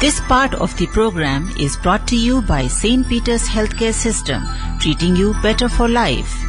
This part of the program is brought to you by St. Peter's Healthcare System, treating you better for life.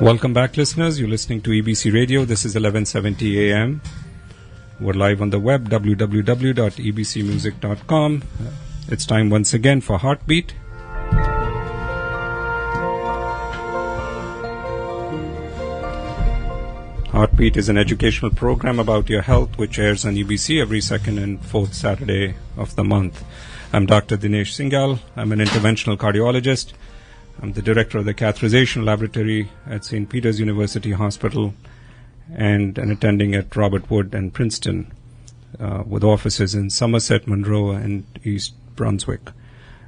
Welcome back, listeners. You're listening to EBC Radio. This is 1170 AM. We're live on the web, www.ebcmusic.com. It's time once again for Heartbeat. Heartbeat is an educational program about your health which airs on EBC every second and fourth Saturday of the month. I'm Dr. Dinesh Singhal. I'm an interventional cardiologist. I'm the director of the catheterization laboratory at St. Peter's University Hospital and an attending at Robert Wood and Princeton with offices in Somerset, Monroe, and East Brunswick.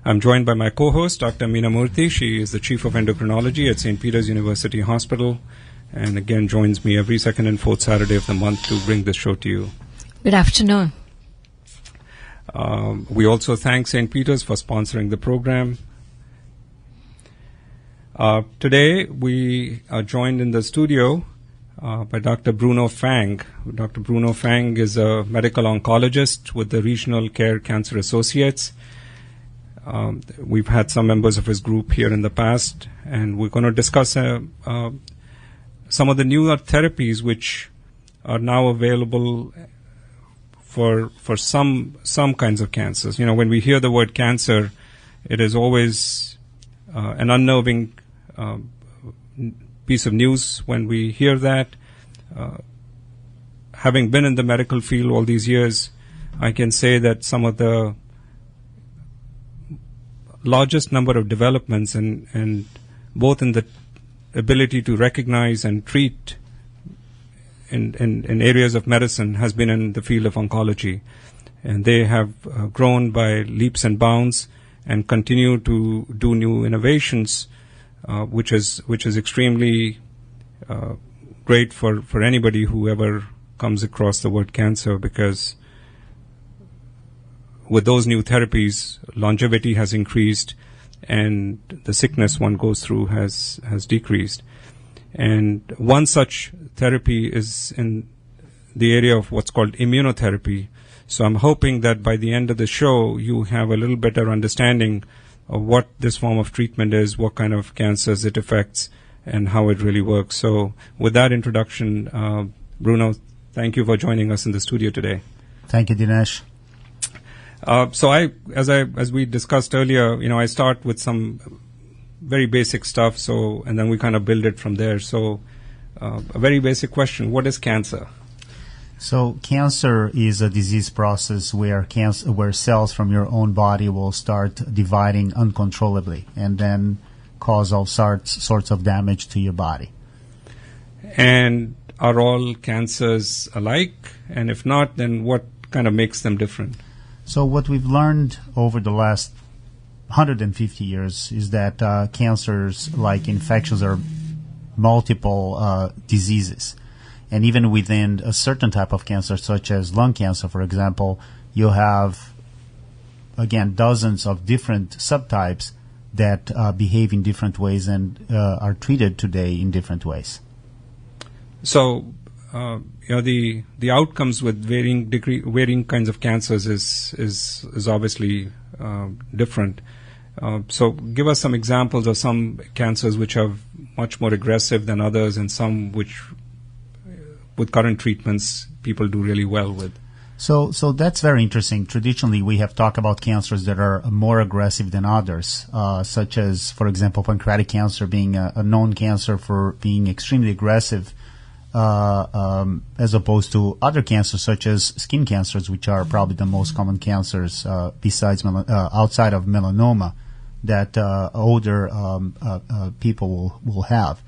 I'm joined by my co-host, Dr. Meena Murthy. She is the chief of endocrinology at St. Peter's University Hospital and again joins me every second and fourth Saturday of the month to bring this show to you. Good afternoon. We also thank St. Peter's for sponsoring the program. Today, we are joined in the studio by Dr. Bruno Fang. Dr. Bruno Fang is a medical oncologist with the Regional Care Cancer Associates. We've had some members of his group here in the past, and we're going to discuss some of the newer therapies which are now available for some kinds of cancers. You know, when we hear the word cancer, it is always an unnerving piece of news when we hear that. Having been in the medical field all these years, I can say that some of the largest number of developments and both in the ability to recognize and treat in areas of medicine has been in the field of oncology. And they have grown by leaps and bounds and continue to do new innovations, which is extremely great for anybody who ever comes across the word cancer, because with those new therapies, longevity has increased and the sickness one goes through has decreased. And one such therapy is in the area of what's called immunotherapy. So I'm hoping that by the end of the show, you have a little better understanding of what this form of treatment is, what kind of cancers it affects, and how it really works. So with that introduction, Bruno, thank you for joining us in the studio today. Thank you, Dinesh. So as we discussed earlier, I start with some very basic stuff, and then we kind of build it from there. So a very basic question, what is cancer? So cancer is a disease process where cells from your own body will start dividing uncontrollably and then cause all sorts of damage to your body. And are all cancers alike? And if not, then what kind of makes them different? So what we've learned over the last 150 years is that cancers, like infections, are multiple diseases. And even within a certain type of cancer, such as lung cancer, for example, you have, again, dozens of different subtypes that behave in different ways and are treated today in different ways. So, the outcomes with varying kinds of cancers is obviously different. So, give us some examples of some cancers which are much more aggressive than others, and some which, with current treatments, people do really well with. So that's very interesting. Traditionally, we have talked about cancers that are more aggressive than others, such as, for example, pancreatic cancer being a known cancer for being extremely aggressive, as opposed to other cancers such as skin cancers, which are probably the most common cancers besides outside of melanoma that older people will have.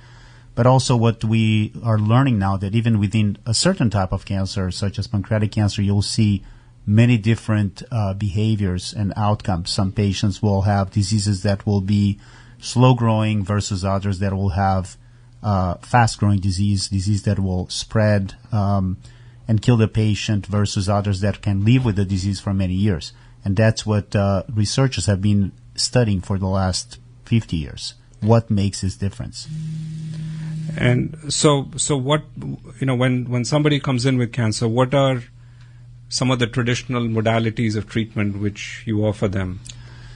But also what we are learning now, that even within a certain type of cancer, such as pancreatic cancer, you'll see many different behaviors and outcomes. Some patients will have diseases that will be slow-growing versus others that will have fast-growing disease that will spread and kill the patient, versus others that can live with the disease for many years. And that's what researchers have been studying for the last 50 years. What makes this difference? And so what, when somebody comes in with cancer, what are some of the traditional modalities of treatment which you offer them?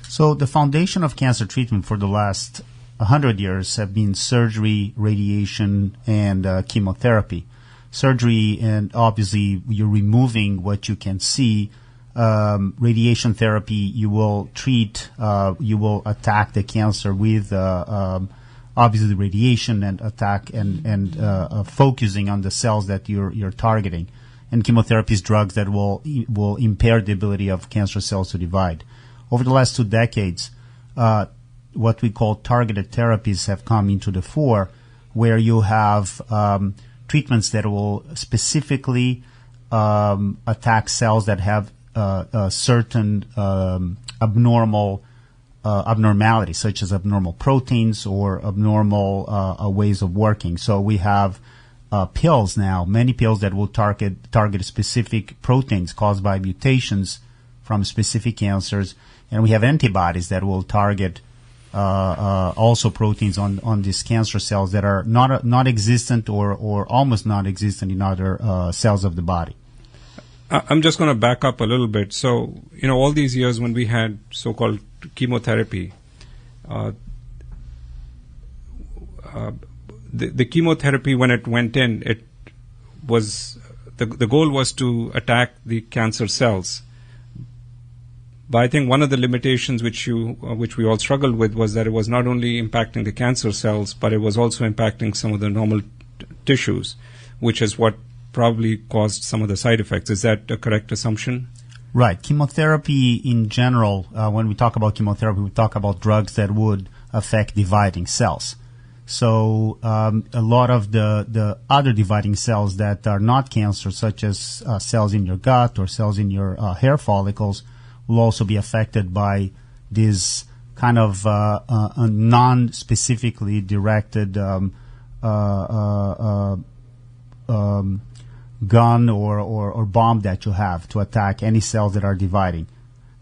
So the foundation of cancer treatment for the last 100 years have been surgery, radiation, and chemotherapy. Surgery, and obviously you're removing what you can see. Radiation therapy, you will treat, you will attack the cancer with obviously radiation and attack and focusing on the cells that you're targeting. And chemotherapy is drugs that will impair the ability of cancer cells to divide. Over the last 2 decades, what we call targeted therapies have come into the fore, where you have treatments that will specifically attack cells that have certain abnormalities, such as abnormal proteins or abnormal ways of working. So we have pills now, many pills that will target specific proteins caused by mutations from specific cancers, and we have antibodies that will target also proteins on these cancer cells that are not existent or almost non-existent in other cells of the body. I'm just going to back up a little bit. So, all these years when we had so-called chemotherapy, the chemotherapy, when it went in, it was the goal was to attack the cancer cells. But I think one of the limitations which we all struggled with was that it was not only impacting the cancer cells, but it was also impacting some of the normal tissues, which is what probably caused some of the side effects. Is that a correct assumption? Right. Chemotherapy in general, when we talk about chemotherapy, we talk about drugs that would affect dividing cells. So a lot of the other dividing cells that are not cancer, such as cells in your gut or cells in your hair follicles, will also be affected by this kind of non-specifically directed gun or bomb that you have to attack any cells that are dividing.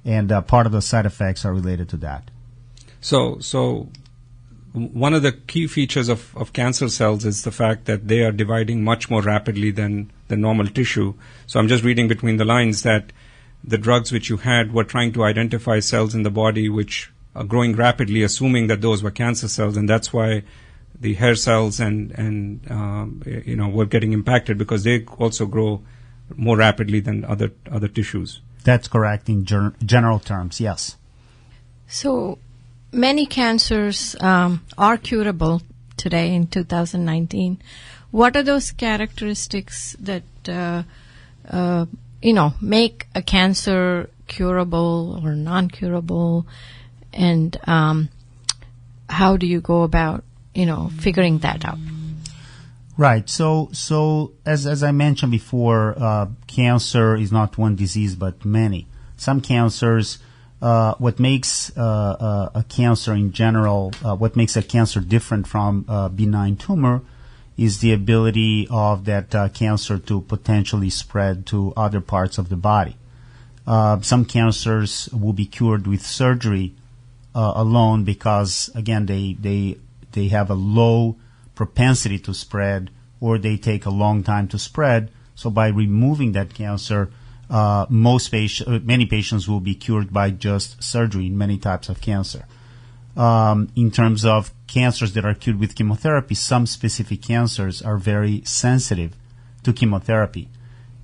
And part of the side effects are related to that. So one of the key features of cancer cells is the fact that they are dividing much more rapidly than the normal tissue. So I'm just reading between the lines that the drugs which you had were trying to identify cells in the body which are growing rapidly, assuming that those were cancer cells, and that's why the hair cells and were getting impacted, because they also grow more rapidly than other tissues. That's correct in general terms, yes. So many cancers are curable today in 2019. What are those characteristics that make a cancer curable or non-curable, and how do you go about figuring that out? Right. So as I mentioned before, cancer is not one disease but many. Some cancers, what makes a cancer in general, what makes a cancer different from a benign tumor is the ability of that cancer to potentially spread to other parts of the body. Some cancers will be cured with surgery, alone because, again, they have a low propensity to spread, or they take a long time to spread. So by removing that cancer, many patients will be cured by just surgery in many types of cancer. In terms of cancers that are cured with chemotherapy, some specific cancers are very sensitive to chemotherapy,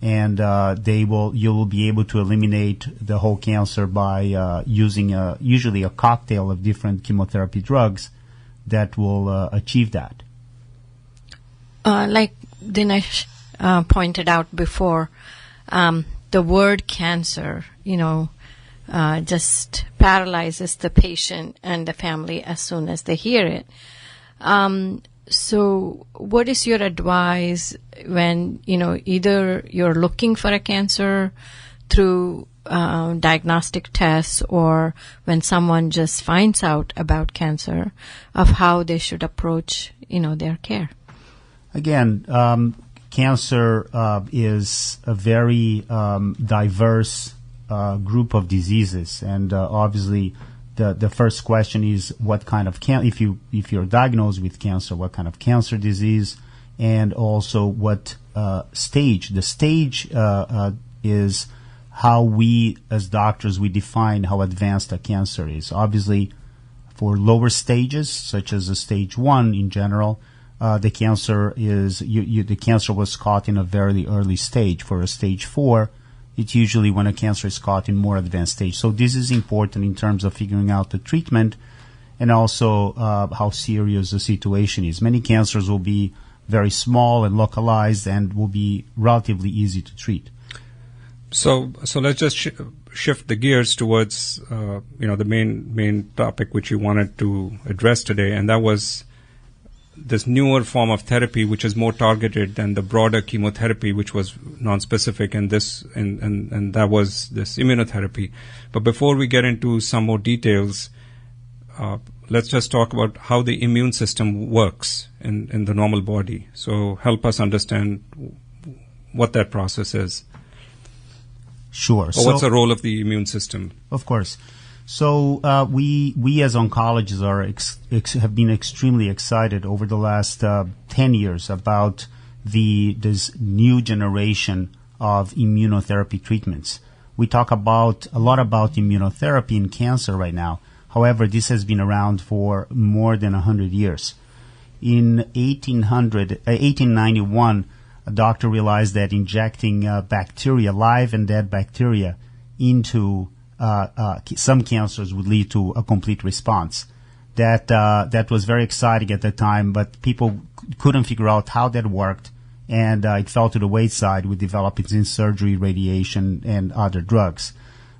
and you will be able to eliminate the whole cancer by using usually a cocktail of different chemotherapy drugs that will achieve that. Like Dinesh pointed out before, the word cancer, just paralyzes the patient and the family as soon as they hear it. So what is your advice when, either you're looking for a cancer through diagnostic tests, or when someone just finds out about cancer, of how they should approach, their care? Again, cancer is a very diverse group of diseases, and obviously the first question is what kind of if you're diagnosed with cancer, what kind of cancer disease, and also what stage. The stage is how we as doctors we define how advanced a cancer is. Obviously, for lower stages such as a stage 1 in general, the cancer is the cancer was caught in a very early stage. For a stage 4, it's usually when a cancer is caught in more advanced stage. So this is important in terms of figuring out the treatment and also how serious the situation is. Many cancers will be very small and localized and will be relatively easy to treat. So let's just shift the gears towards the main topic which you wanted to address today, and that was this newer form of therapy which is more targeted than the broader chemotherapy which was non-specific, and that was this immunotherapy. But before we get into some more details, let's just talk about how the immune system works in the normal body. So help us understand what that process is. Sure. Or what's the role of the immune system? Of course. So we as oncologists have been extremely excited over the last 10 years about this new generation of immunotherapy treatments. We talk a lot about immunotherapy in cancer right now. However, this has been around for more than 100 years. In 1891, a doctor realized that injecting bacteria, live and dead bacteria, into some cancers would lead to a complete response. That was very exciting at the time, but people couldn't figure out how that worked, and it fell to the wayside with developments in surgery, radiation, and other drugs.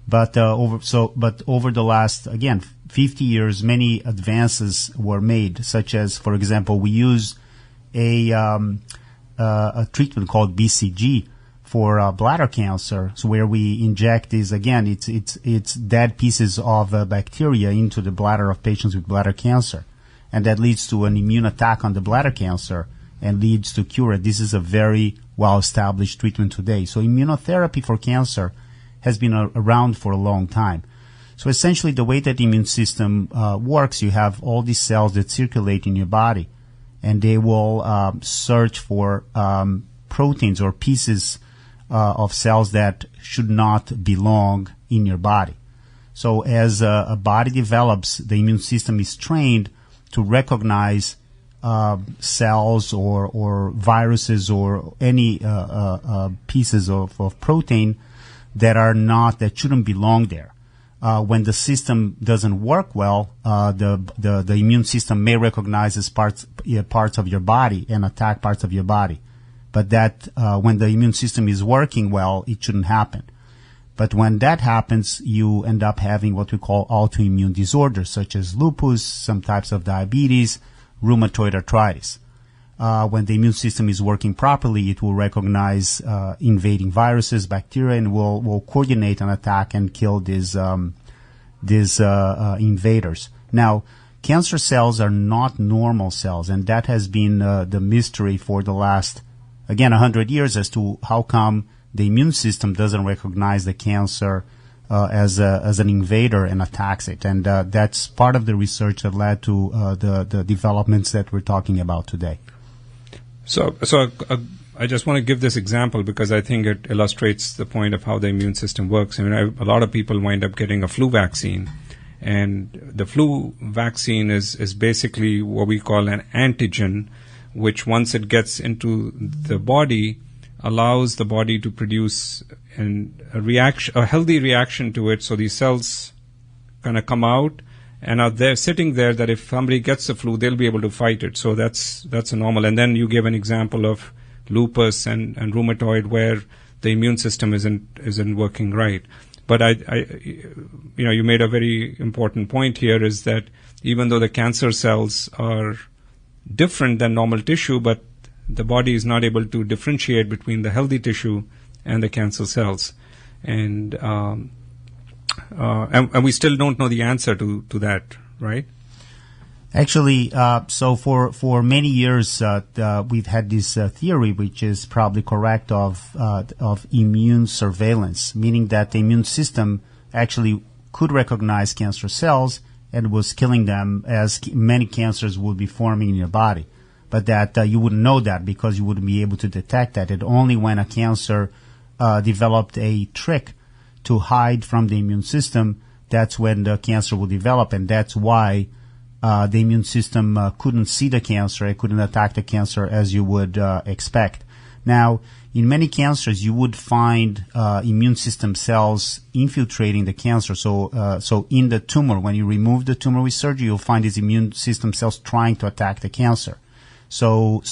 But over the last 50 years, many advances were made, such as, for example, we use a treatment called BCG for bladder cancer, so where we inject these, it's dead pieces of bacteria into the bladder of patients with bladder cancer, and that leads to an immune attack on the bladder cancer and leads to cure. This is a very well-established treatment today. So immunotherapy for cancer has been around for a long time. So essentially, the way that the immune system works, you have all these cells that circulate in your body, and they will search for proteins or pieces of cells that should not belong in your body. So as a body develops, the immune system is trained to recognize cells or viruses or any pieces of protein that shouldn't belong there. When the system doesn't work well, the immune system may recognize as parts of your body and attack parts of your body. But that when the immune system is working well, it shouldn't happen. But when that happens, you end up having what we call autoimmune disorders, such as lupus, some types of diabetes, rheumatoid arthritis. When the immune system is working properly, it will recognize invading viruses, bacteria, and will coordinate an attack and kill these invaders. Now, cancer cells are not normal cells, and that has been the mystery for the last 100 years as to how come the immune system doesn't recognize the cancer as an invader and attacks it. And that's part of the research that led to the developments that we're talking about today. So I just want to give this example because I think it illustrates the point of how the immune system works. I mean, a lot of people wind up getting a flu vaccine, and the flu vaccine is basically what we call an antigen, which once it gets into the body, allows the body to produce a healthy reaction to it. So these cells kind of come out and are there sitting there that if somebody gets the flu, they'll be able to fight it. So that's a normal. And then you give an example of lupus and rheumatoid where the immune system isn't working right. But you made a very important point here is that even though the cancer cells are different than normal tissue, but the body is not able to differentiate between the healthy tissue and the cancer cells. And we still don't know the answer to that, right? Actually, so for many years, we've had this theory, which is probably correct, of immune surveillance, meaning that the immune system actually could recognize cancer cells and was killing them as many cancers would be forming in your body. But that you wouldn't know that because you wouldn't be able to detect that. It only when a cancer developed a trick to hide from the immune system, that's when the cancer will develop, and that's why the immune system couldn't see the cancer, it couldn't attack the cancer as you would expect. Now, in many cancers, you would find immune system cells infiltrating the cancer. So in the tumor, when you remove the tumor with surgery, you'll find these immune system cells trying to attack the cancer. So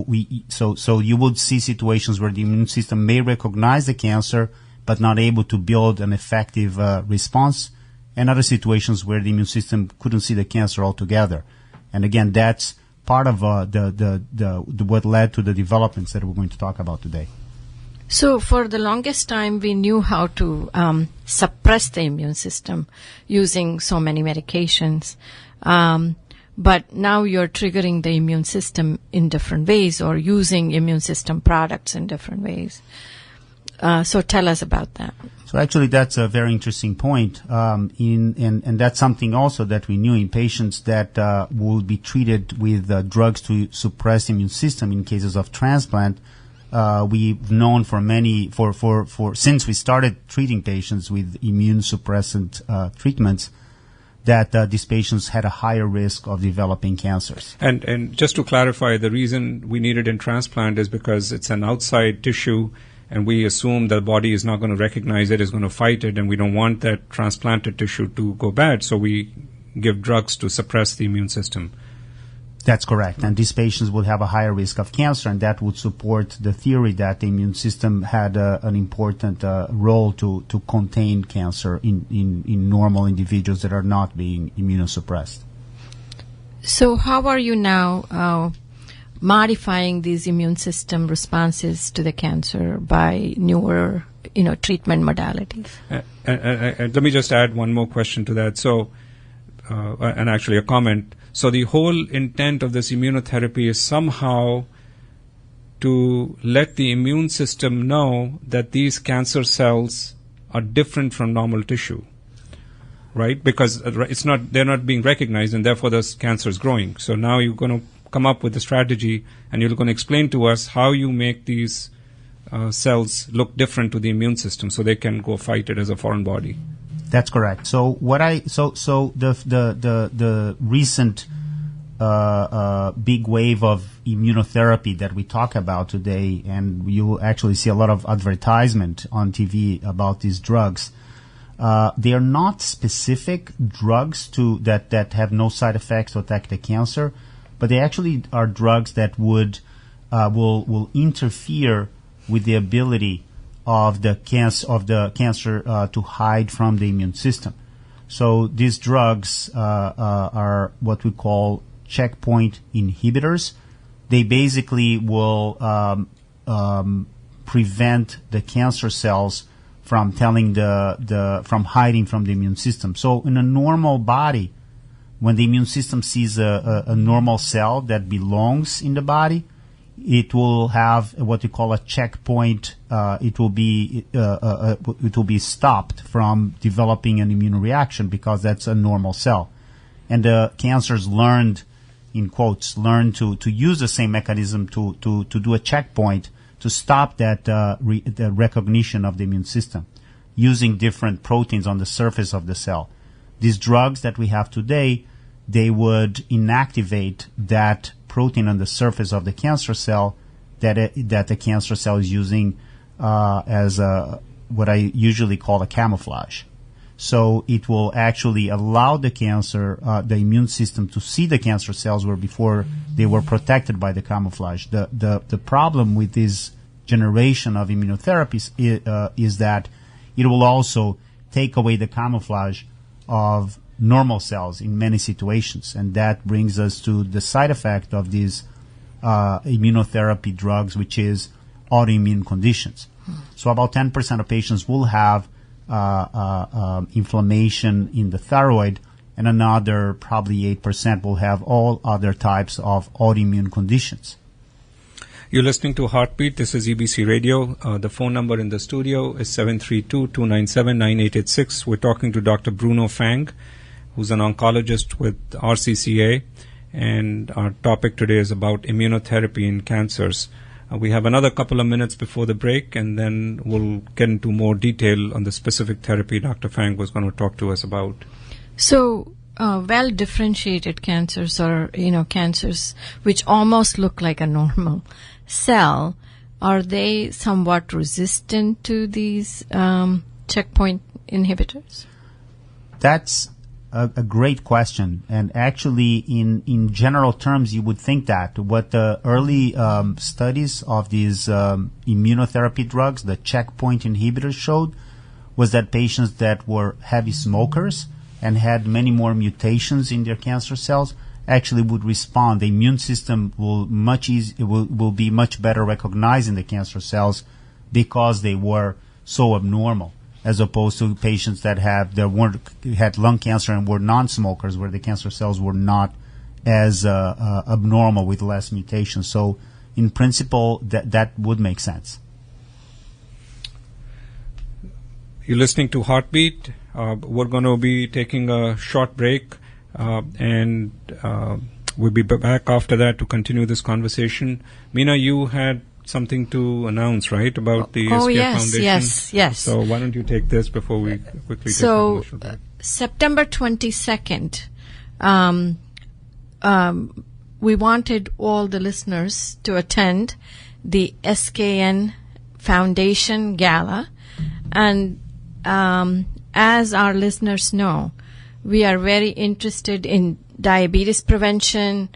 you would see situations where the immune system may recognize the cancer, but not able to build an effective response, and other situations where the immune system couldn't see the cancer altogether. And again, that's part of what led to the developments that we're going to talk about today. So for the longest time, we knew how to suppress the immune system using so many medications. But now you're triggering the immune system in different ways or using immune system products in different ways. So tell us about that. So actually, that's a very interesting point. And that's something also that we knew in patients that will be treated with drugs to suppress the immune system in cases of transplant. We've known since we started treating patients with immune suppressant treatments that these patients had a higher risk of developing cancers. And just to clarify, the reason we need it in transplant is because it's an outside tissue, and we assume the body is not going to recognize it, is going to fight it, and we don't want that transplanted tissue to go bad, so we give drugs to suppress the immune system. That's correct. And these patients would have a higher risk of cancer, and that would support the theory that the immune system had an important role to contain cancer in normal individuals that are not being immunosuppressed. So how are you now modifying these immune system responses to the cancer by newer, treatment modalities? And let me just add one more question to that. So, and actually a comment. So the whole intent of this immunotherapy is somehow to let the immune system know that these cancer cells are different from normal tissue, right? Because they're not being recognized, and therefore the cancer is growing. So now you're going to come up with a strategy, and you're going to explain to us how you make these cells look different to the immune system, so they can go fight it as a foreign body. That's correct. So the recent big wave of immunotherapy that we talk about today, and you actually see a lot of advertisement on TV about these drugs. They are not specific drugs that have no side effects to attack the cancer, but they actually are drugs that will interfere with the ability of the cancer to hide from the immune system. So these drugs are what we call checkpoint inhibitors. They basically will prevent the cancer cells from from hiding from the immune system. So in a normal body, when the immune system sees a normal cell that belongs in the body, it will have what we call a checkpoint. It will be stopped from developing an immune reaction because that's a normal cell. And the cancers learned, in quotes, to use the same mechanism to do a checkpoint to stop that the recognition of the immune system using different proteins on the surface of the cell. These drugs that we have today, they would inactivate that protein on the surface of the cancer cell that the cancer cell is using as what I usually call a camouflage. So it will actually allow the cancer, the immune system, to see the cancer cells where before they were protected by the camouflage. The problem with this generation of immunotherapies is that it will also take away the camouflage of normal cells in many situations, and that brings us to the side effect of these immunotherapy drugs, which is autoimmune conditions. So about 10% of patients will have inflammation in the thyroid, and another probably 8% will have all other types of autoimmune conditions. You're listening to Heartbeat. This is EBC Radio. The phone number in the studio is 732-297-9886. We're talking to Dr. Bruno Fang, who's an oncologist with RCCA, and our topic today is about immunotherapy in cancers. We have another couple of minutes before the break, and then we'll get into more detail on the specific therapy Dr. Fang was going to talk to us about. So, well-differentiated cancers, or cancers which almost look like a normal cell, are they somewhat resistant to these checkpoint inhibitors? That's a great question, and actually in general terms you would think that. What the early studies of these immunotherapy drugs, the checkpoint inhibitors, showed was that patients that were heavy smokers and had many more mutations in their cancer cells actually would respond. The immune system will be much better recognizing the cancer cells because they were so abnormal, as opposed to patients that had lung cancer and were non-smokers, where the cancer cells were not as abnormal with less mutations. So, in principle, that would make sense. You're listening to Heartbeat. We're going to be taking a short break, and we'll be back after that to continue this conversation. Meena, you had something to announce, right, about the SKN Foundation? Yes. So why don't you take this before we quickly take a commercial break? September 22nd, we wanted all the listeners to attend the SKN Foundation Gala. And as our listeners know, we are very interested in diabetes prevention,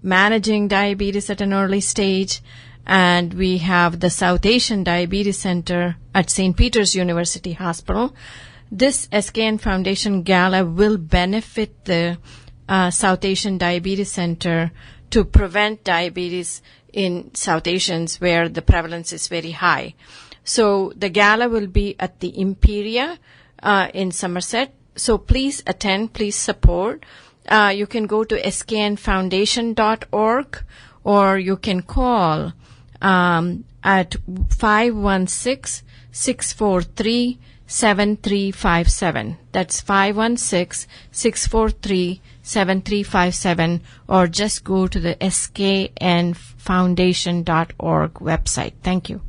managing diabetes at an early stage, and we have the South Asian Diabetes Center at St. Peter's University Hospital. This SKN Foundation Gala will benefit the South Asian Diabetes Center to prevent diabetes in South Asians where the prevalence is very high. So the gala will be at the Imperia in Somerset. So please attend, please support. You can go to sknfoundation.org, or you can call at 516-643-7357. That's 516-643-7357, or just go to the sknfoundation.org website. Thank you.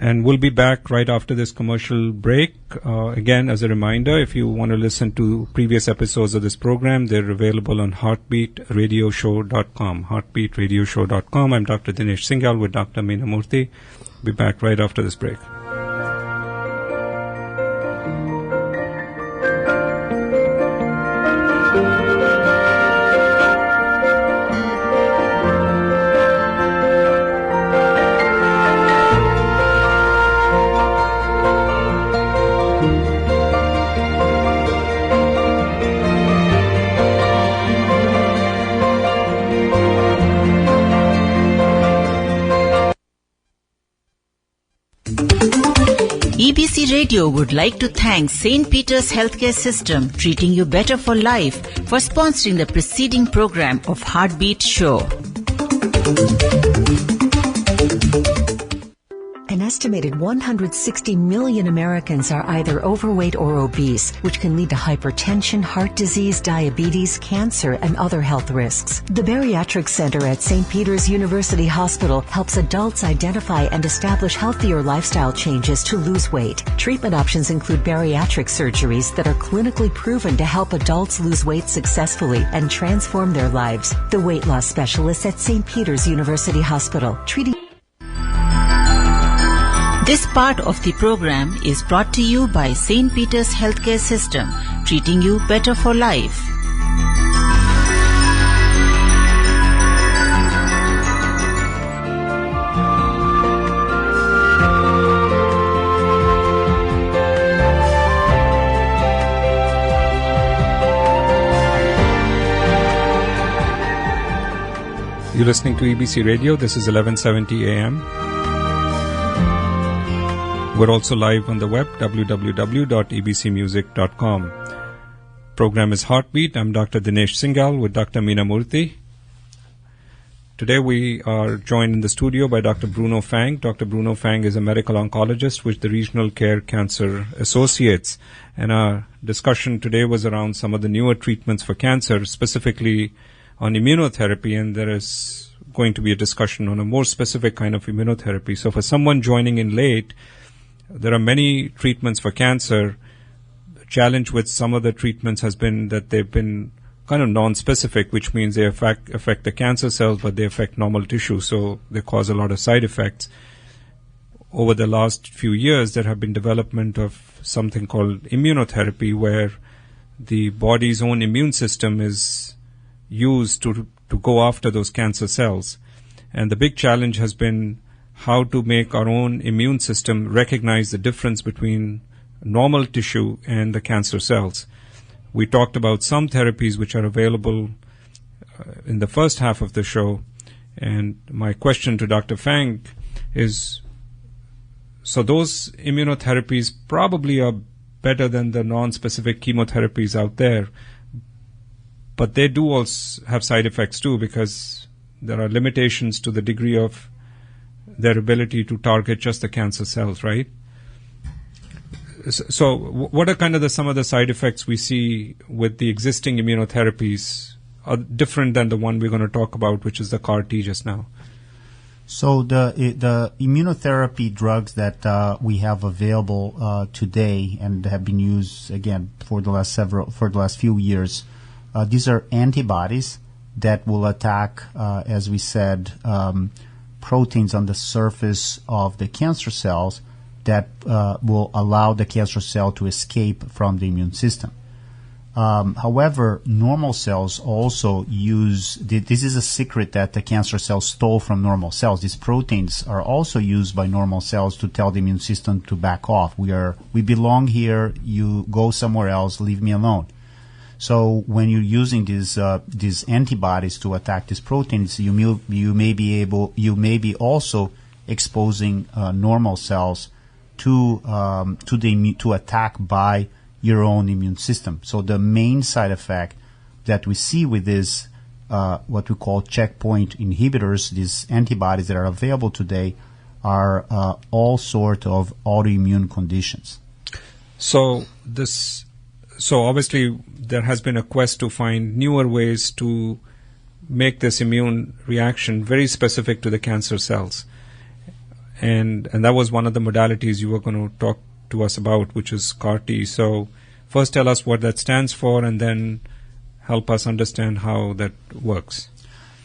And we'll be back right after this commercial break. Again, as a reminder, if you want to listen to previous episodes of this program, they're available on heartbeatradioshow.com. Heartbeatradioshow.com. I'm Dr. Dinesh Singhal with Dr. Meena Murthy. Be back right after this break. EBC Radio would like to thank St. Peter's Healthcare System, treating you better for life, for sponsoring the preceding program of Heartbeat Show. An estimated 160 million Americans are either overweight or obese, which can lead to hypertension, heart disease, diabetes, cancer, and other health risks. The Bariatric Center at St. Peter's University Hospital helps adults identify and establish healthier lifestyle changes to lose weight. Treatment options include bariatric surgeries that are clinically proven to help adults lose weight successfully and transform their lives. The weight loss specialists at St. Peter's University Hospital, treating. This part of the program is brought to you by St. Peter's Healthcare System, treating you better for life. You're listening to EBC Radio. This is 1170 AM. We're also live on the web, www.ebcmusic.com. Program is Heartbeat. I'm Dr. Dinesh Singhal with Dr. Meena Murthy. Today we are joined in the studio by Dr. Bruno Fang. Dr. Bruno Fang is a medical oncologist with the Regional Care Cancer Associates. And our discussion today was around some of the newer treatments for cancer, specifically on immunotherapy, and there is going to be a discussion on a more specific kind of immunotherapy. So for someone joining in late, there are many treatments for cancer. The challenge with some of the treatments has been that they've been kind of non-specific, which means they affect the cancer cells, but they affect normal tissue, so they cause a lot of side effects. Over the last few years, there have been development of something called immunotherapy, where the body's own immune system is used to go after those cancer cells. And the big challenge has been how to make our own immune system recognize the difference between normal tissue and the cancer cells. We talked about some therapies which are available in the first half of the show, and my question to Dr. Fang is, so those immunotherapies probably are better than the non-specific chemotherapies out there, but they do also have side effects too, because there are limitations to the degree of their ability to target just the cancer cells, right? So what are kind of some of the side effects we see with the existing immunotherapies are different than the one we're going to talk about, which is the CAR-T just now? So the immunotherapy drugs that we have available today and have been used again for the last few years, these are antibodies that will attack, as we said, proteins on the surface of the cancer cells that will allow the cancer cell to escape from the immune system. However, normal cells also use, this is a secret that the cancer cells stole from normal cells. These proteins are also used by normal cells to tell the immune system to back off. We belong here, you go somewhere else, leave me alone. So when you're using these antibodies to attack these proteins, you may be also exposing normal cells to attack by your own immune system. So the main side effect that we see with this, what we call checkpoint inhibitors, these antibodies that are available today, are all sort of autoimmune conditions. So obviously there has been a quest to find newer ways to make this immune reaction very specific to the cancer cells. And that was one of the modalities you were going to talk to us about, which is CAR-T. So first tell us what that stands for and then help us understand how that works.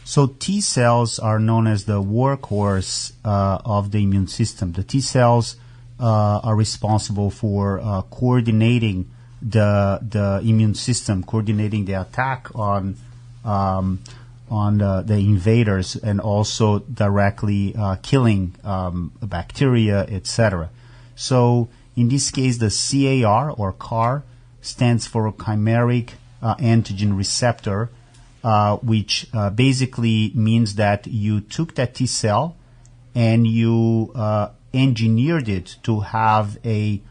So T cells are known as the workhorse of the immune system. The T cells are responsible for coordinating the immune system, coordinating the attack on the invaders, and also directly killing bacteria, etc. So in this case, the CAR or CAR stands for chimeric antigen receptor, which basically means that you took that T cell and you engineered it to have a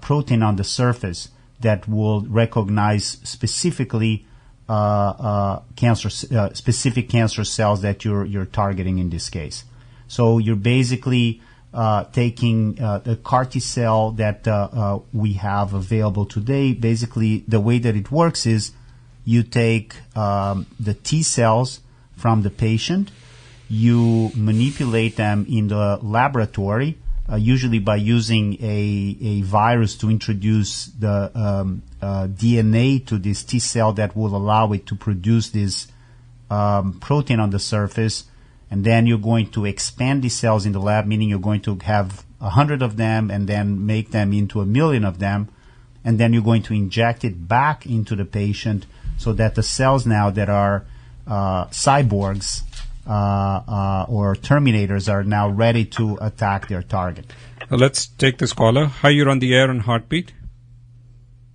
protein on the surface that will recognize specifically specific cancer cells that you're targeting in this case. So you're basically taking the CAR T cell that we have available today. Basically, the way that it works is you take the T cells from the patient, you manipulate them in the laboratory, usually by using a virus to introduce the DNA to this T cell that will allow it to produce this protein on the surface. And then you're going to expand these cells in the lab, meaning you're going to have 100 of them and then make them into 1 million of them. And then you're going to inject it back into the patient so that the cells now that are cyborgs or terminators are now ready to attack their target. Let's take this caller. Hi, you're on the air on Heartbeat.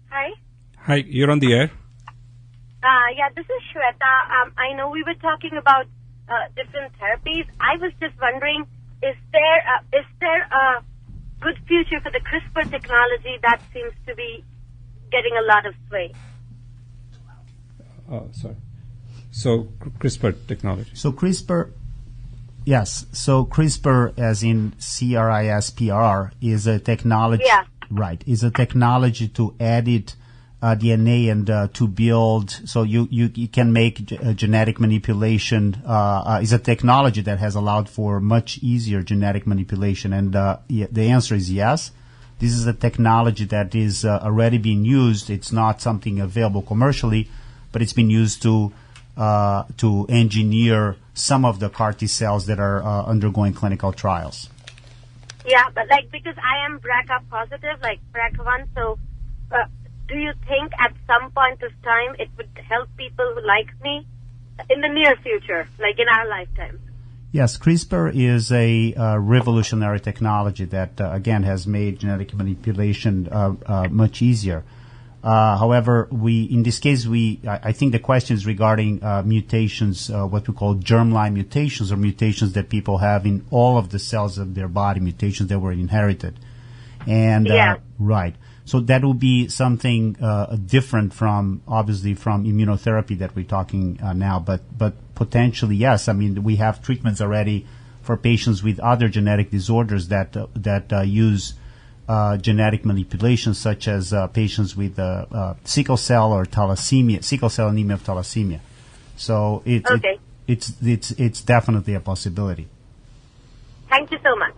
Hi. Hi, you're on the air. Yeah, this is Shweta. I know we were talking about different therapies. I was just wondering, is there a good future for the CRISPR technology that seems to be getting a lot of sway? Sorry. So CRISPR technology. So CRISPR, yes. So CRISPR, as in CRISPR, is a technology. Yeah. Right, is a technology to edit DNA and to build. So you can make genetic manipulation. Is a technology that has allowed for much easier genetic manipulation. And the answer is yes. This is a technology that is already being used. It's not something available commercially, but it's been used to engineer some of the CAR T cells that are undergoing clinical trials. Yeah, but because I am BRCA positive, like BRCA1, so do you think at some point of time it would help people who like me in the near future, like in our lifetime? Yes, CRISPR is a revolutionary technology that, again, has made genetic manipulation much easier. However, in this case, I think the question is regarding mutations, what we call germline mutations, or mutations that people have in all of the cells of their body, mutations that were inherited. And right. So that would be something different from, obviously, from immunotherapy that we're talking now. But potentially, yes. I mean, we have treatments already for patients with other genetic disorders that use genetic manipulation, such as patients with sickle cell or thalassemia, sickle cell anemia of thalassemia. So it's definitely a possibility. Thank you so much.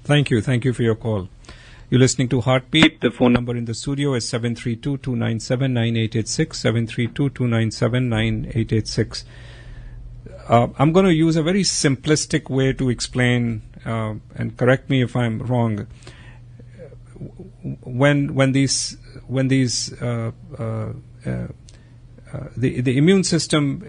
Thank you. Thank you for your call. You're listening to Heartbeat. The phone number in the studio is 732-297-9886, 732-297-9886. I'm going to use a very simplistic way to explain, and correct me if I'm wrong. When the immune system,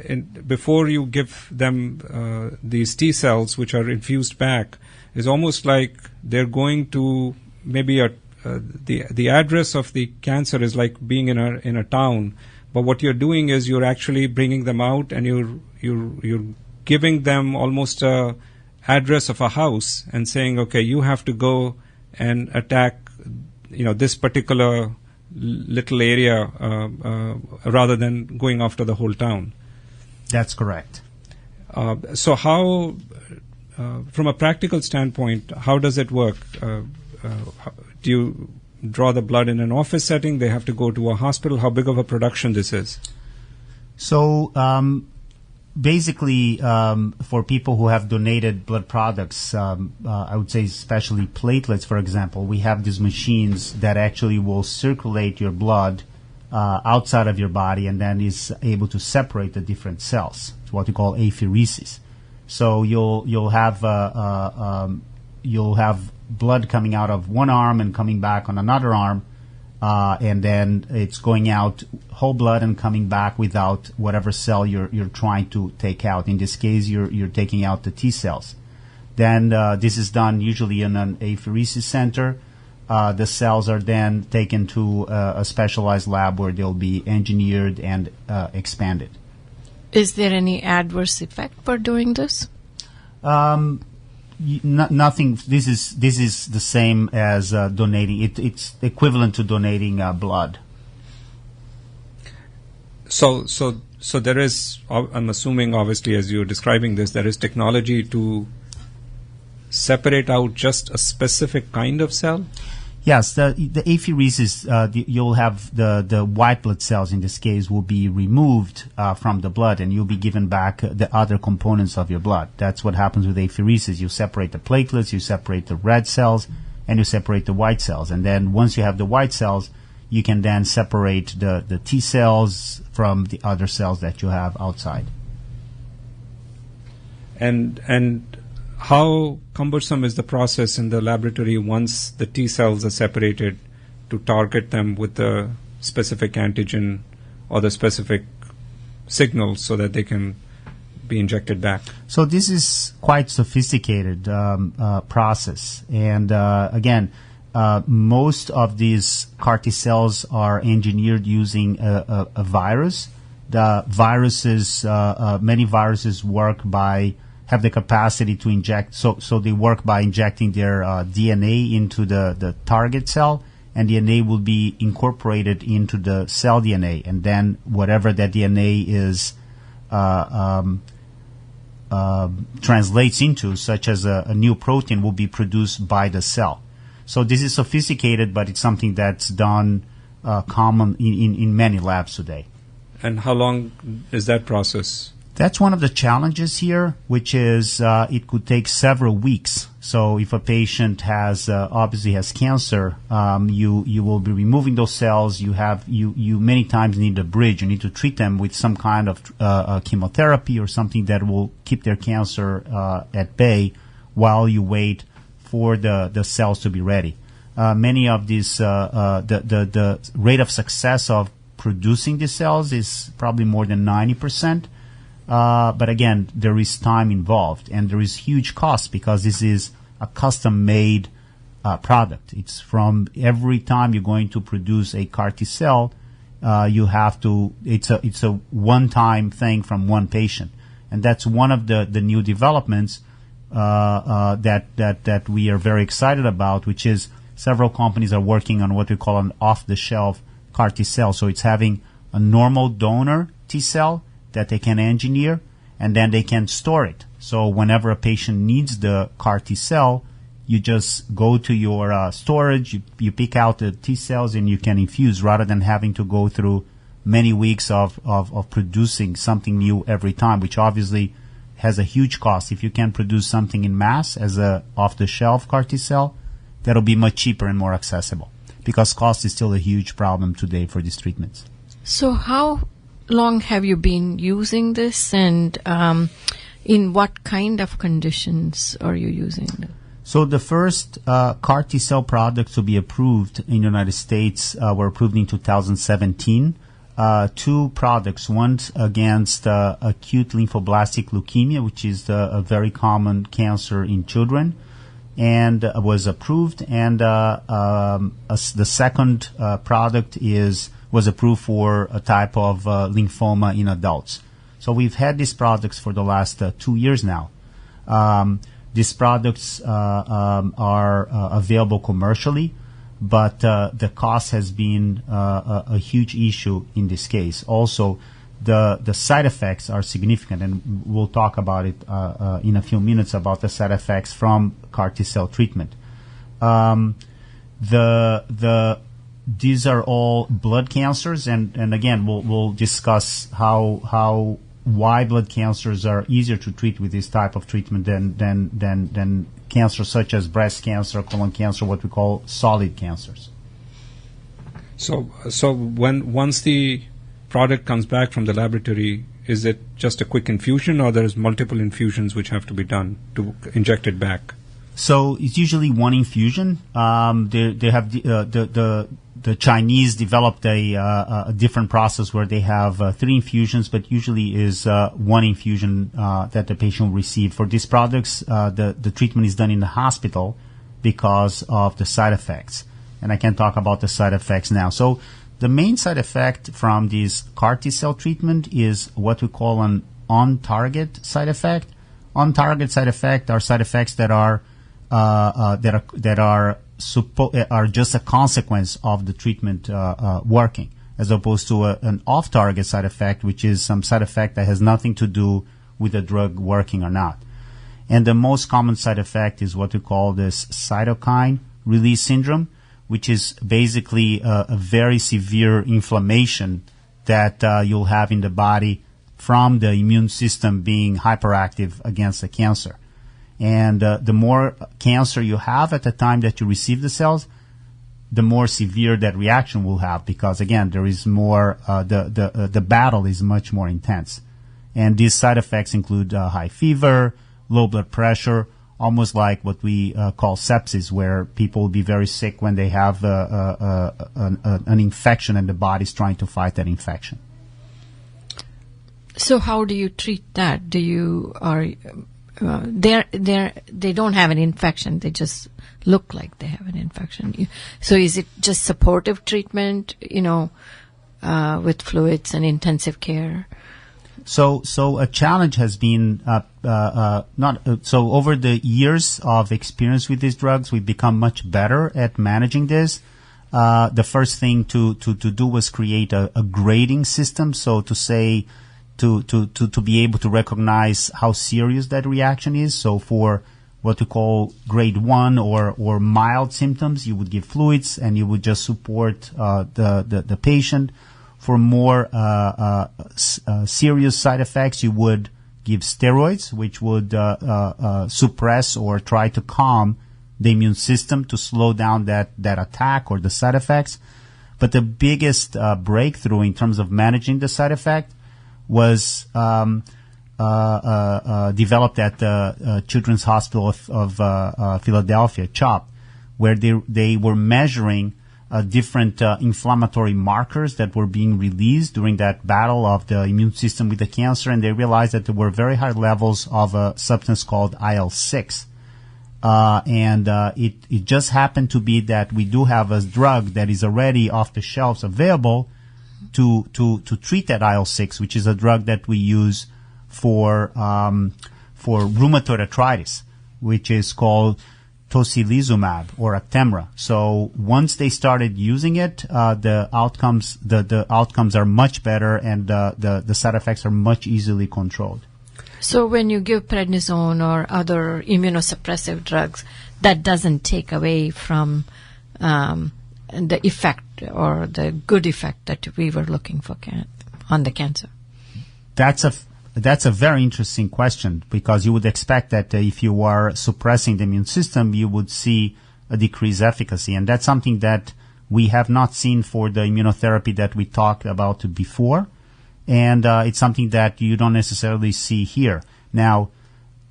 before you give them these T cells, which are infused back, is almost like they're going to maybe the address of the cancer is like being in a town, but what you're doing is you're actually bringing them out and you're giving them almost a address of a house and saying, okay, you have to go and attack this particular little area rather than going after the whole town. That's correct. So how, from a practical standpoint, how does it work? Do you draw the blood in an office setting? They have to go to a hospital? How big of a production this is? So basically, for people who have donated blood products, I would say especially platelets, for example, we have these machines that actually will circulate your blood outside of your body and then is able to separate the different cells. It's what we call apheresis. So you'll have blood coming out of one arm and coming back on another arm, and then it's going out whole blood and coming back without whatever cell you're trying to take out. In this case, you're taking out the T cells. Then this is done usually in an apheresis center. The cells are then taken to a specialized lab where they'll be engineered and expanded. Is there any adverse effect for doing this? Nothing. This is the same as donating. It's equivalent to donating blood. So So there is, I'm assuming, obviously, as you're describing this, there is technology to separate out just a specific kind of cell? Yes, the apheresis, you'll have the white blood cells in this case will be removed from the blood, and you'll be given back the other components of your blood. That's what happens with apheresis. You separate the platelets, you separate the red cells, and you separate the white cells. And then once you have the white cells, you can then separate the T cells from the other cells that you have outside. And how cumbersome is the process in the laboratory once the T cells are separated to target them with the specific antigen or the specific signal so that they can be injected back? So this is quite sophisticated process. And again, most of these CAR T cells are engineered using a virus. The viruses, many viruses have the capacity to inject, so they work by injecting their DNA into the target cell, and DNA will be incorporated into the cell DNA, and then whatever that DNA is translates into, such as a new protein, will be produced by the cell. So this is sophisticated, but it's something that's done common in many labs today. And how long is that process? That's one of the challenges here, which is it could take several weeks. So if a patient obviously has cancer, you will be removing those cells. You many times need a bridge. You need to treat them with some kind of chemotherapy or something that will keep their cancer at bay while you wait for the cells to be ready. Many of these, the rate of success of producing the cells is probably more than 90%. But again, there is time involved, and there is huge cost because this is a custom-made product. It's from every time you're going to produce a CAR T cell, you have to. It's a one-time thing from one patient, and that's one of the new developments that we are very excited about, which is several companies are working on what we call an off-the-shelf CAR T cell. So it's having a normal donor T cell that they can engineer, and then they can store it. So whenever a patient needs the CAR T cell, you just go to your storage, you pick out the T cells, and you can infuse rather than having to go through many weeks of producing something new every time, which obviously has a huge cost. If you can produce something in mass as a off-the-shelf CAR T cell, that'll be much cheaper and more accessible, because cost is still a huge problem today for these treatments. So how long have you been using this, and in what kind of conditions are you using it? So the first CAR T cell products to be approved in the United States were approved in 2017. Two products, one against acute lymphoblastic leukemia, which is a very common cancer in children, and was approved. And the second product was approved for a type of lymphoma in adults. So we've had these products for the last 2 years now. These products are available commercially, but the cost has been a huge issue in this case. Also, the side effects are significant, and we'll talk about it in a few minutes about the side effects from CAR T cell treatment. These are all blood cancers, and again, we'll discuss why blood cancers are easier to treat with this type of treatment than cancers such as breast cancer, colon cancer, what we call solid cancers. So once the product comes back from the laboratory, is it just a quick infusion, or there's multiple infusions which have to be done to inject it back? So it's usually one infusion. They have the Chinese developed a different process where they have 3 infusions, but usually is one infusion that the patient will receive. For these products, the treatment is done in the hospital because of the side effects, and I can talk about the side effects now. So the main side effect from this CAR T cell treatment is what we call an on-target side effect. On-target side effect are side effects that are just a consequence of the treatment working. as opposed to an off-target side effect, which is some side effect that has nothing to do with the drug working or not. And the most common side effect is what we call this cytokine release syndrome, which is basically a very severe inflammation that you'll have in the body from the immune system being hyperactive against the cancer. And the more cancer you have at the time that you receive the cells, the more severe that reaction will have, because again, there is more, the battle is much more intense. And these side effects include high fever, low blood pressure, almost like what we call sepsis, where people will be very sick when they have an infection and the body's trying to fight that infection. So how do you treat that? Do you they don't have an infection, they just look like they have an infection. So is it just supportive treatment, with fluids and intensive care? So a challenge has been so over the years of experience with these drugs, we've become much better at managing this. The first thing to do was create a grading system, so to say, to be able to recognize how serious that reaction is. So for what we call grade 1 or mild symptoms, you would give fluids and you would just support the patient. For more serious side effects, you would give steroids, which would suppress or try to calm the immune system to slow down that attack or the side effects. But the biggest breakthrough in terms of managing the side effect was developed at the Children's Hospital of Philadelphia, CHOP, where they were measuring different inflammatory markers that were being released during that battle of the immune system with the cancer, and they realized that there were very high levels of a substance called IL-6. It just happened to be that we do have a drug that is already off the shelves available to treat that IL-6, which is a drug that we use for rheumatoid arthritis, which is called tocilizumab or Actemra. So once they started using it, the outcomes are much better, and the side effects are much easily controlled. So when you give prednisone or other immunosuppressive drugs, that doesn't take away from the effect or the good effect that we were looking for on the cancer? That's a very interesting question, because you would expect that if you are suppressing the immune system, you would see a decreased efficacy. And that's something that we have not seen for the immunotherapy that we talked about before. And it's something that you don't necessarily see here. Now,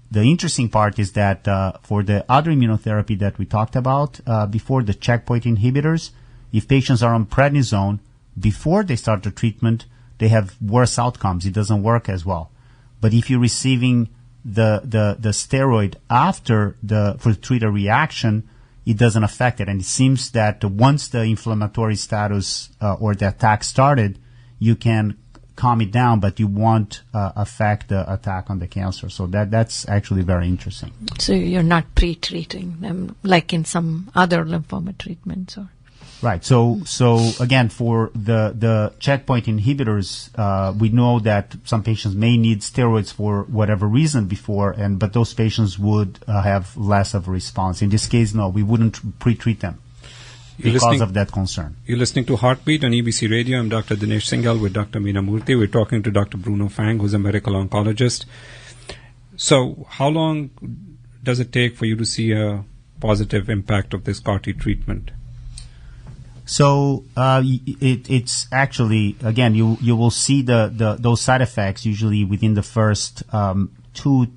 the interesting part is that for the other immunotherapy that we talked about before, the checkpoint inhibitors, if patients are on prednisone before they start the treatment, they have worse outcomes. It doesn't work as well. But if you're receiving the steroid after for treat a reaction, it doesn't affect it. And it seems that once the inflammatory status or the attack started, you can calm it down, but you won't affect the attack on the cancer. So that's actually very interesting. So you're not pre-treating them like in some other lymphoma treatments, or? Right. So again, for the checkpoint inhibitors, we know that some patients may need steroids for whatever reason before, but those patients would have less of a response. In this case, no, we wouldn't pre-treat them because of that concern. You're listening to Heartbeat on EBC Radio. I'm Dr. Dinesh Singhal with Dr. Meena Murthy. We're talking to Dr. Bruno Fang, who's a medical oncologist. So how long does it take for you to see a positive impact of this CAR-T treatment? So it's actually, again, you will see those side effects usually within the first 2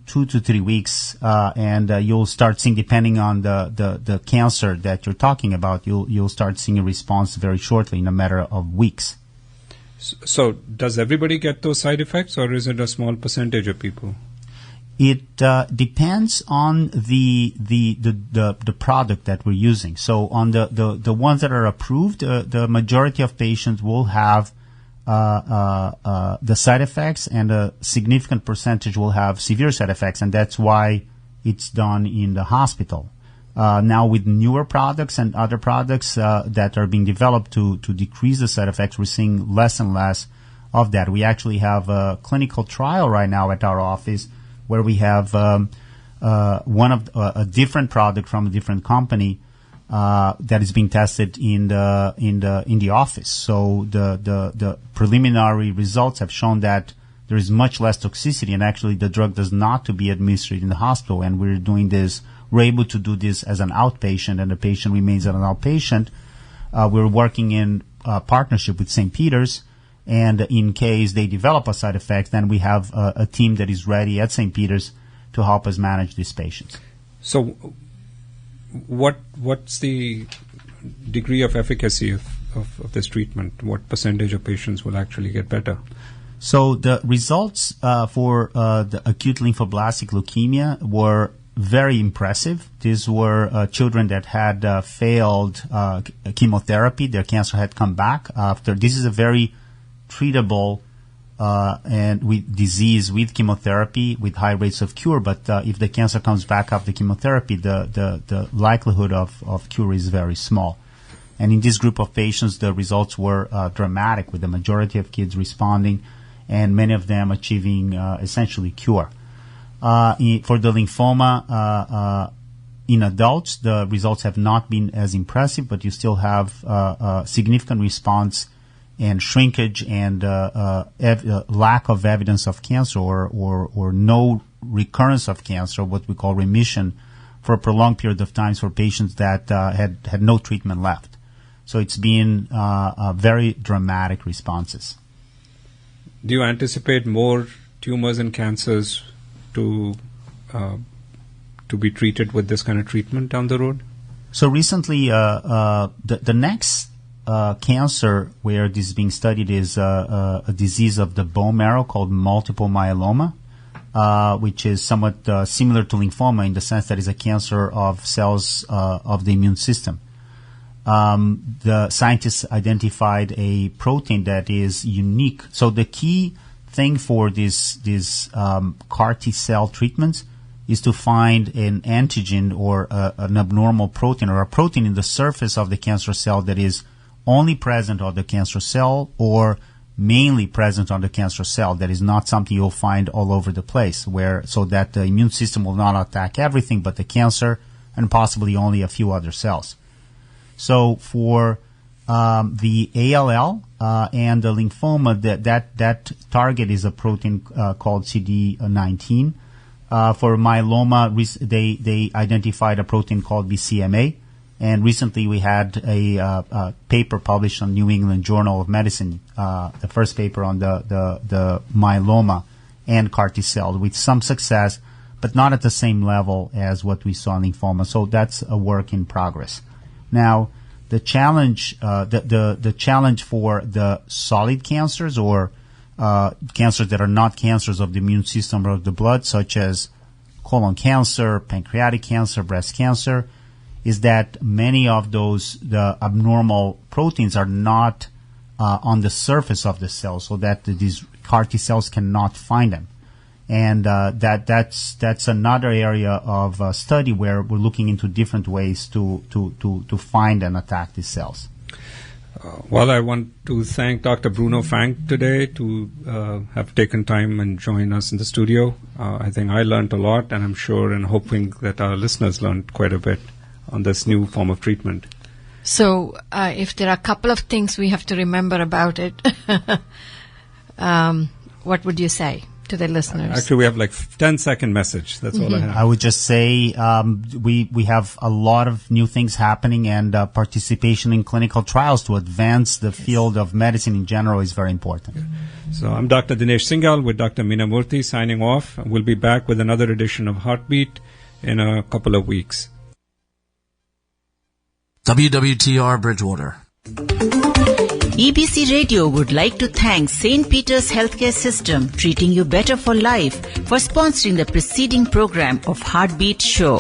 to 3 weeks, and you'll start seeing, depending on the cancer that you're talking about, you'll start seeing a response very shortly, in a matter of weeks. So does everybody get those side effects, or is it a small percentage of people? It depends on the product that we're using. So on the ones that are approved, the majority of patients will have the side effects, and a significant percentage will have severe side effects, and that's why it's done in the hospital. Now with newer products and other products that are being developed to decrease the side effects, we're seeing less and less of that. We actually have a clinical trial right now at our office where we have a different product from a different company that is being tested in the office. So the preliminary results have shown that there is much less toxicity, and actually the drug does not to be administered in the hospital. And we're doing this. We're able to do this as an outpatient, and the patient remains an outpatient. We're working in partnership with St. Peter's, and in case they develop a side effect, then we have a team that is ready at St. Peter's to help us manage these patients. So what's the degree of efficacy of this treatment? What percentage of patients will actually get better? So the results for the acute lymphoblastic leukemia were very impressive. These were children that had failed chemotherapy. Their cancer had come back after. This is a very treatable and with disease with chemotherapy with high rates of cure. But if the cancer comes back after chemotherapy, the likelihood of cure is very small. And in this group of patients, the results were dramatic, with the majority of kids responding and many of them achieving essentially cure. For the lymphoma in adults, the results have not been as impressive, but you still have significant response and shrinkage and lack of evidence of cancer or no recurrence of cancer, what we call remission, for a prolonged period of time for patients that had no treatment left. So it's been very dramatic responses. Do you anticipate more tumors and cancers to be treated with this kind of treatment down the road? So recently, the next cancer where this is being studied is a disease of the bone marrow called multiple myeloma, which is somewhat similar to lymphoma in the sense that it's a cancer of cells of the immune system. The scientists identified a protein that is unique. So the key thing for these CAR T cell treatments is to find an antigen or an abnormal protein or a protein in the surface of the cancer cell that is only present on the cancer cell or mainly present on the cancer cell. That is not something you'll find all over the place, so that the immune system will not attack everything but the cancer and possibly only a few other cells. So for the ALL and the lymphoma, that target is a protein called CD19. For myeloma, they identified a protein called BCMA, and recently we had a paper published on New England Journal of Medicine, the first paper on the myeloma and CAR T cell with some success, but not at the same level as what we saw in lymphoma. So that's a work in progress. Now, the challenge, the challenge for the solid cancers or cancers that are not cancers of the immune system or of the blood, such as colon cancer, pancreatic cancer, breast cancer, is that many of the abnormal proteins are not on the surface of the cell, so that these CAR T cells cannot find them. And that's another area of study where we're looking into different ways to find and attack these cells. Well, I want to thank Dr. Bruno Fang today to have taken time and join us in the studio. I think I learned a lot, and I'm sure and hoping that our listeners learned quite a bit on this new form of treatment. So if there are a couple of things we have to remember about it, what would you say to the listeners? Actually, we have like 10-second message. That's all I have. I would just say we have a lot of new things happening, and participation in clinical trials to advance the field of medicine in general is very important. So I'm Dr. Dinesh Singhal with Dr. Meena Murthy signing off. We'll be back with another edition of Heartbeat in a couple of weeks. WWTR Bridgewater. EBC Radio would like to thank St. Peter's Healthcare System, treating you better for life, for sponsoring the preceding program of Heartbeat Show.